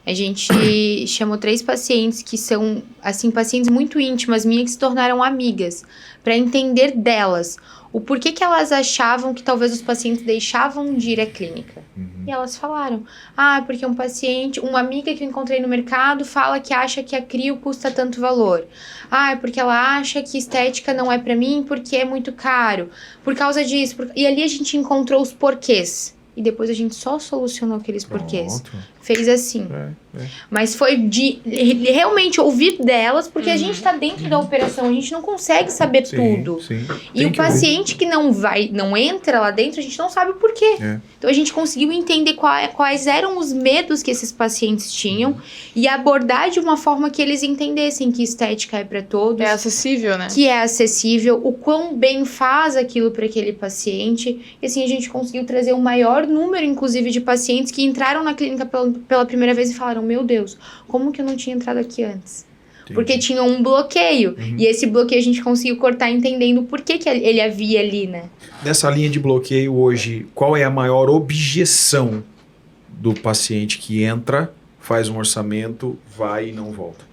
A gente chamou 3 pacientes que são, assim, pacientes muito íntimas minhas que se tornaram amigas, para entender delas o porquê que elas achavam que talvez os pacientes deixavam de ir à clínica. E elas falaram, porque um paciente, uma amiga que eu encontrei no mercado fala que acha que a crio custa tanto valor. É porque ela acha que estética não é para mim porque é muito caro. Por causa disso. E ali a gente encontrou os porquês. E depois a gente só solucionou aqueles porquês. Fez assim. Mas foi de realmente ouvir delas, porque a gente tá dentro da operação, a gente não consegue saber tudo. E o paciente que não entra lá dentro, a gente não sabe o porquê. Então a gente conseguiu entender quais eram os medos que esses pacientes tinham e abordar de uma forma que eles entendessem que estética é para todos. É acessível, né? Que é acessível, o quão bem faz aquilo para aquele paciente. E assim a gente conseguiu trazer um maior número, inclusive, de pacientes que entraram na clínica pela primeira vez e falaram, meu Deus, como que eu não tinha entrado aqui antes? Entendi. Porque tinha um bloqueio. E esse bloqueio a gente conseguiu cortar entendendo por que ele havia ali, né? Nessa linha de bloqueio hoje, qual é a maior objeção do paciente que entra, faz um orçamento, vai e não volta?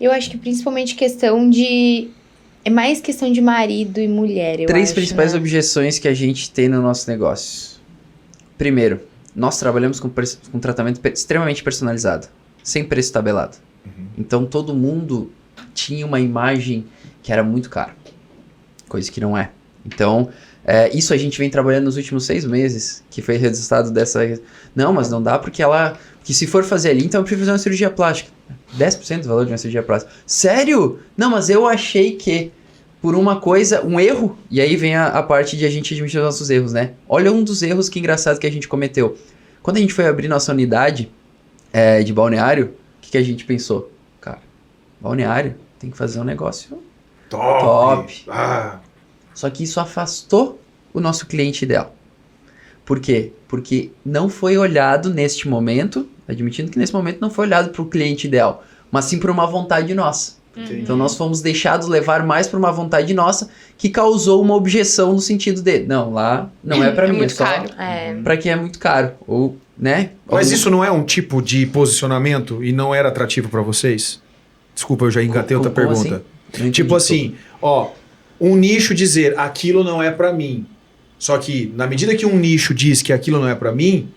Eu acho que principalmente questão de... É mais questão de marido e mulher, eu 3 acho, principais né? objeções que a gente tem no nosso negócio. Primeiro, nós trabalhamos com tratamento extremamente personalizado, sem preço tabelado. Então todo mundo tinha uma imagem que era muito cara, coisa que não é. Então, isso a gente vem trabalhando nos últimos 6 meses, que foi resultado dessa... Não, mas não dá porque que se for fazer ali, então eu prefiro fazer uma cirurgia plástica. 10% do valor de uma cirurgia plástica. Sério? Não, mas eu achei que por uma coisa, um erro, e aí vem a parte de a gente admitir os nossos erros, né? Olha um dos erros que engraçado que a gente cometeu. Quando a gente foi abrir nossa unidade de balneário, o que a gente pensou? Cara, balneário tem que fazer um negócio top. Só que isso afastou o nosso cliente ideal. Por quê? Porque não foi olhado neste momento, admitindo que nesse momento não foi olhado para o cliente ideal, mas sim por uma vontade nossa. Então nós fomos deixados levar mais por uma vontade nossa que causou uma objeção no sentido de, não, lá não é para mim, muito é só caro. para quem é muito caro, ou, né? Mas isso não é um tipo de posicionamento e não era atrativo para vocês? Desculpa, eu já engatei outra pergunta. Assim? Tipo assim, um nicho dizer aquilo não é para mim. Só que na medida que um nicho diz que aquilo não é para mim,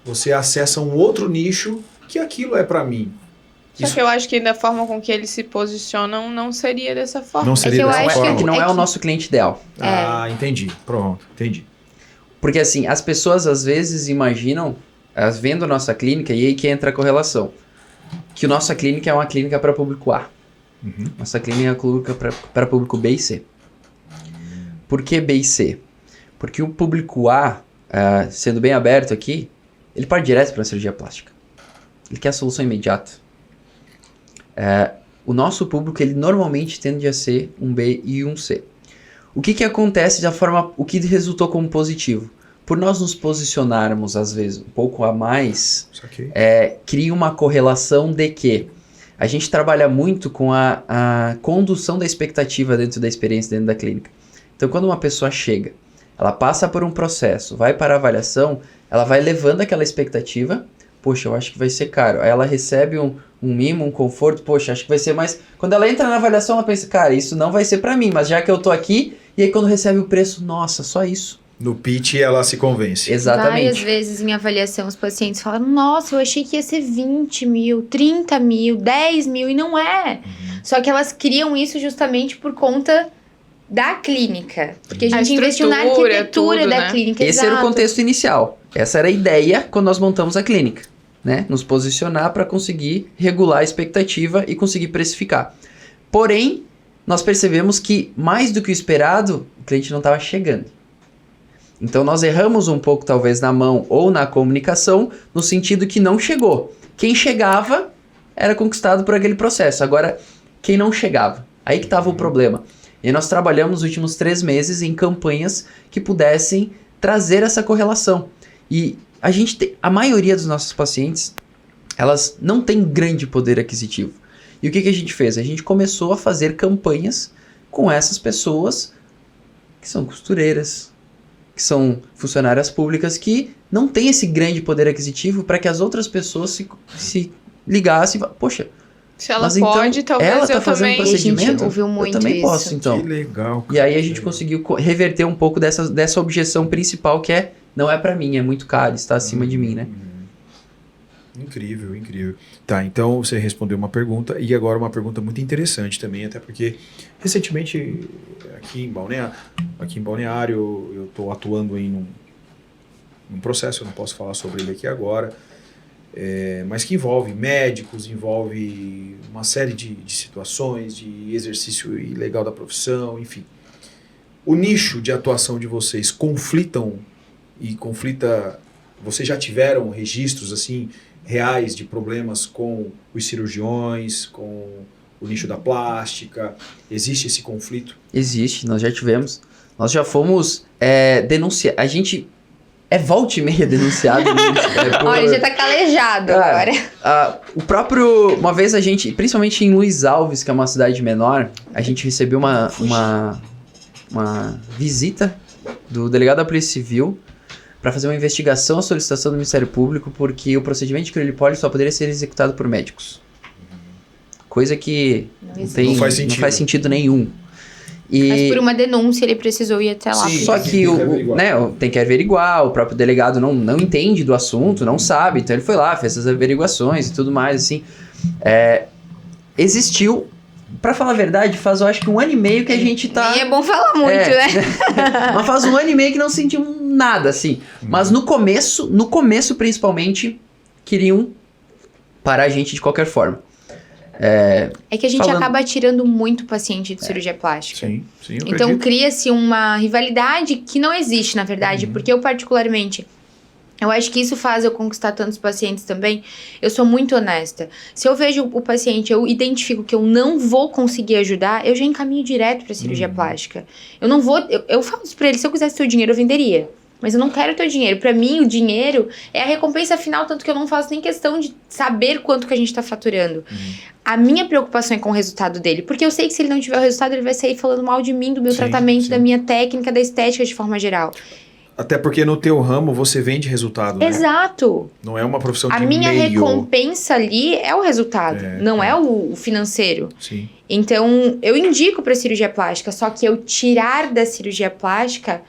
você acessa um outro nicho que aquilo é para mim. Só que eu acho que da forma com que eles se posicionam não seria dessa forma. Não seria dessa forma. Que não é o nosso cliente ideal. Entendi. Pronto, entendi. Porque assim, as pessoas às vezes imaginam, elas vendo a nossa clínica, e aí que entra a correlação, que a nossa clínica é uma clínica para público A. Nossa clínica é uma clínica para público B e C. Por que B e C? Porque o público A, sendo bem aberto aqui, ele parte direto para uma cirurgia plástica. Ele quer a solução imediata. O nosso público, ele normalmente tende a ser um B e um C. O que acontece o que resultou como positivo? Por nós nos posicionarmos, às vezes, um pouco a mais, cria uma correlação de que a gente trabalha muito com a condução da expectativa dentro da experiência, dentro da clínica. Então, quando uma pessoa chega, ela passa por um processo, vai para a avaliação, ela vai levando aquela expectativa, poxa, eu acho que vai ser caro. Aí ela recebe um mimo, um conforto, poxa, acho que vai ser mais... Quando ela entra na avaliação, ela pensa, cara, isso não vai ser pra mim, mas já que eu tô aqui, e aí quando recebe o preço, nossa, só isso. No pitch ela se convence. Exatamente. Várias vezes em avaliação os pacientes falam, nossa, eu achei que ia ser 20 mil, 30 mil, 10 mil, e não é. Só que elas criam isso justamente por conta da clínica. Porque a gente investiu na arquitetura da clínica. Esse era o contexto inicial. Essa era a ideia quando nós montamos a clínica, né? Nos posicionar para conseguir regular a expectativa e conseguir precificar. Porém, nós percebemos que, mais do que o esperado, o cliente não estava chegando. Então, nós erramos um pouco, talvez, na mão ou na comunicação, no sentido que não chegou. Quem chegava era conquistado por aquele processo. Agora, quem não chegava? Aí que estava o problema. E nós trabalhamos nos últimos 3 meses em campanhas que pudessem trazer essa correlação. E a maioria dos nossos pacientes, elas não têm grande poder aquisitivo. E o que a gente fez? A gente começou a fazer campanhas com essas pessoas que são costureiras, que que são funcionárias públicas, que não têm esse grande poder aquisitivo para que as outras pessoas se ligassem e falassem, poxa, Se ela mas então, pode, talvez ela tá eu fazendo também... procedimento, A gente ouviu muito eu também isso. posso, então. Que legal. E aí a gente conseguiu reverter um pouco dessa objeção principal, que é, não é para mim, é muito caro, está acima de mim, né? Incrível, incrível. Tá, então você respondeu uma pergunta e agora uma pergunta muito interessante também, até porque recentemente aqui em Balneário eu estou atuando em um processo, eu não posso falar sobre ele aqui agora, mas que envolve médicos, envolve uma série de situações, de exercício ilegal da profissão, enfim. O nicho de atuação de vocês conflita, vocês já tiveram registros assim reais de problemas com os cirurgiões, com o nicho da plástica? Existe esse conflito? Existe, nós já tivemos. Nós já fomos denunciar. A gente volta e meia denunciado. Olha, já tá calejado agora. O próprio... Uma vez a gente, principalmente em Luiz Alves, que é uma cidade menor, a gente recebeu uma visita do delegado da Polícia Civil para fazer uma investigação à solicitação do Ministério Público, porque o procedimento de criolipólise só poderia ser executado por médicos. Coisa que não faz sentido nenhum. Mas por uma denúncia ele precisou ir até lá. Sim, só que tem que averiguar, o próprio delegado não entende do assunto, não sabe, então ele foi lá, fez as averiguações e tudo mais, assim. Existiu, pra falar a verdade, faz eu acho que 1 ano e meio que a gente tá... E é bom falar muito, né? Mas faz 1 ano e meio que não sentimos nada, assim. Mas no começo principalmente, queriam parar a gente de qualquer forma. É que a gente acaba tirando muito paciente de cirurgia plástica. Sim, eu então acredito. cria-se uma rivalidade que não existe, na verdade. Porque eu particularmente... Eu acho que isso faz eu conquistar tantos pacientes também. Eu sou muito honesta. Se eu vejo o paciente, eu identifico que eu não vou conseguir ajudar, eu já encaminho direto pra cirurgia plástica. Eu não vou... Eu falo isso pra ele, se eu quisesse teu dinheiro, eu venderia. Mas eu não quero teu dinheiro. Pra mim, o dinheiro é a recompensa final, tanto que eu não faço nem questão de saber quanto que a gente tá faturando. A minha preocupação é com o resultado dele. Porque eu sei que se ele não tiver o resultado, ele vai sair falando mal de mim, do meu tratamento, da minha técnica, da estética de forma geral. Até porque no teu ramo você vende resultado, né? Exato. Não é uma profissão de A minha meio. recompensa ali é o resultado, não é o financeiro. Sim. Então, eu indico para cirurgia plástica, só que eu tirar da cirurgia plástica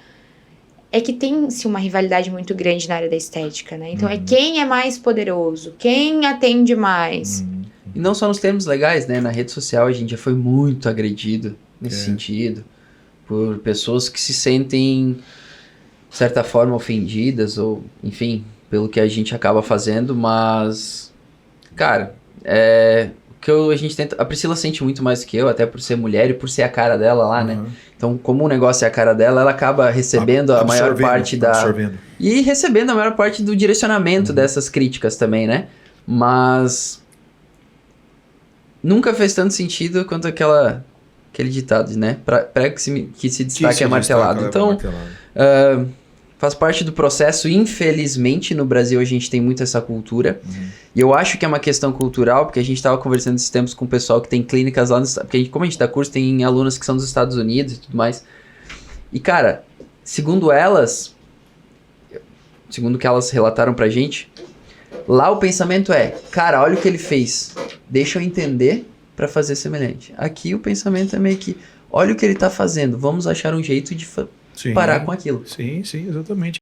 é que tem-se uma rivalidade muito grande na área da estética, né? Então, é quem é mais poderoso, quem atende mais. E não só nos termos legais, né? Na rede social a gente já foi muito agredido nesse sentido, por pessoas que se sentem... de certa forma ofendidas, ou enfim, pelo que a gente acaba fazendo, mas cara, o que a gente tenta, a Priscila sente muito mais que eu, até por ser mulher e por ser a cara dela lá, né? Então, como o negócio é a cara dela, ela acaba recebendo a maior parte e recebendo a maior parte do direcionamento dessas críticas também, né? Mas nunca fez tanto sentido quanto aquele ditado, né? Prego que se destaque é martelado. Então, faz parte do processo, infelizmente no Brasil a gente tem muito essa cultura, e eu acho que é uma questão cultural, porque a gente estava conversando esses tempos com o pessoal que tem clínicas lá, porque como a gente dá curso, tem alunas que são dos Estados Unidos e tudo mais, e cara, segundo o que elas relataram pra gente, lá o pensamento é, cara, olha o que ele fez, deixa eu entender pra fazer semelhante. Aqui o pensamento é meio que, olha o que ele tá fazendo, vamos achar um jeito de parar com aquilo. Sim, exatamente.